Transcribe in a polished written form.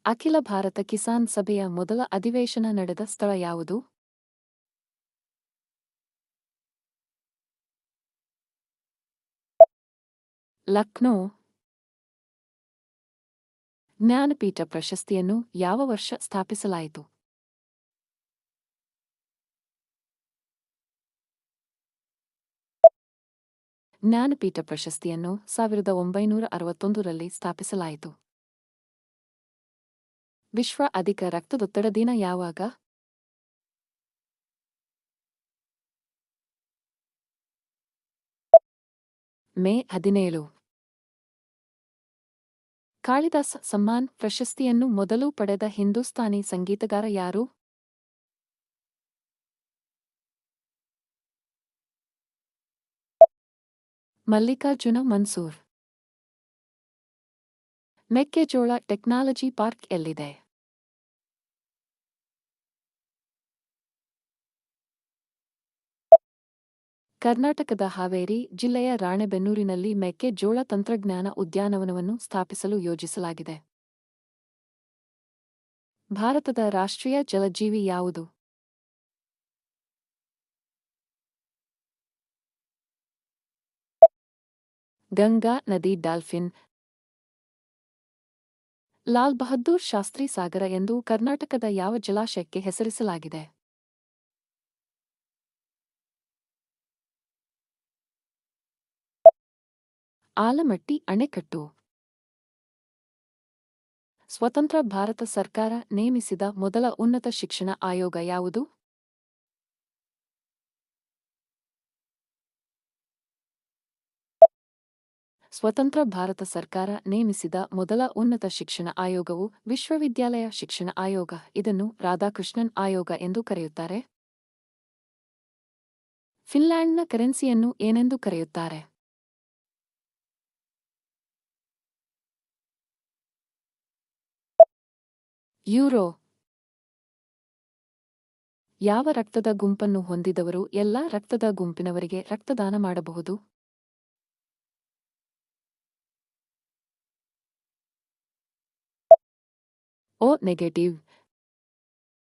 ಅಖಿಲ ಭಾರತ ಕಿಸಾನ್ ಸಭೆಯ ಮೊದಲ ಅಧಿವೇಶನ ನಡೆದ ಸ್ಥಳ ಯಾವುದು? ಲಕ್ನೋ. ಜ್ಞಾನಪೀಠ ಪ್ರಶಸ್ತಿಯನ್ನು ಯಾವ ವರ್ಷ ಸ್ಥಾಪಿಸಲಾಯಿತು? ಜ್ಞಾನಪೀಠ ಪ್ರಶಸ್ತಿಯನ್ನು 1961ರಲ್ಲಿ ಸ್ಥಾಪಿಸಲಾಯಿತು. ವಿಶ್ವ ಅಧಿಕ ರಕ್ತದೊತ್ತಡ ದಿನ ಯಾವಾಗ? ಮೇ 17. ಕಾಳಿದಾಸ ಸಮ್ಮಾನ್ ಪ್ರಶಸ್ತಿಯನ್ನು ಮೊದಲು ಪಡೆದ ಹಿಂದೂಸ್ತಾನಿ ಸಂಗೀತಗಾರ ಯಾರು? ಮಲ್ಲಿಕಾರ್ಜುನ ಮನ್ಸೂರ್. ಮೆಕ್ಕೆಜೋಳ ಟೆಕ್ನಾಲಜಿ ಪಾರ್ಕ್ ಎಲ್ಲಿದೆ? ಕರ್ನಾಟಕದ ಹಾವೇರಿ ಜಿಲ್ಲೆಯ ರಾಣೆಬೆನ್ನೂರಿನಲ್ಲಿ ಮೆಕ್ಕೆಜೋಳ ತಂತ್ರಜ್ಞಾನ ಉದ್ಯಾನವನವನ್ನು ಸ್ಥಾಪಿಸಲು ಯೋಜಿಸಲಾಗಿದೆ. ಭಾರತದ ರಾಷ್ಟ್ರೀಯ ಜಲಜೀವಿ ಯಾವುದು? ಗಂಗಾ ನದಿ ಡಾಲ್ಫಿನ್. ಲಾಲ್ ಬಹದ್ದೂರ್ ಶಾಸ್ತ್ರಿ ಸಾಗರ ಎಂದು ಕರ್ನಾಟಕದ ಯಾವ ಜಲಾಶಯಕ್ಕೆ ಹೆಸರಿಸಲಾಗಿದೆ? ಆಲಮಟ್ಟಿ ಅಣೆಕಟ್ಟು. ಸ್ವತಂತ್ರ ಭಾರತ ಸರ್ಕಾರ ನೇಮಿಸಿದ ಮೊದಲ ಉನ್ನತ ಶಿಕ್ಷಣ ಆಯೋಗ ಯಾವುದು? ಸ್ವತಂತ್ರ ಭಾರತ ಸರ್ಕಾರ ನೇಮಿಸಿದ ಮೊದಲ ಉನ್ನತ ಶಿಕ್ಷಣ ಆಯೋಗವು ವಿಶ್ವವಿದ್ಯಾಲಯ ಶಿಕ್ಷಣ ಆಯೋಗ. ಇದನ್ನು ರಾಧಾಕೃಷ್ಣನ್ ಆಯೋಗ ಎಂದು ಕರೆಯುತ್ತಾರೆ. ಫಿನ್ಲ್ಯಾಂಡ್ನ ಕರೆನ್ಸಿಯನ್ನು ಏನೆಂದು ಕರೆಯುತ್ತಾರೆ? ಯೂರೋ. ಯಾವ ರಕ್ತದ ಗುಂಪನ್ನು ಹೊಂದಿದವರು ಎಲ್ಲಾ ರಕ್ತದ ಗುಂಪಿನವರಿಗೆ ರಕ್ತದಾನ ಮಾಡಬಹುದು? O negative.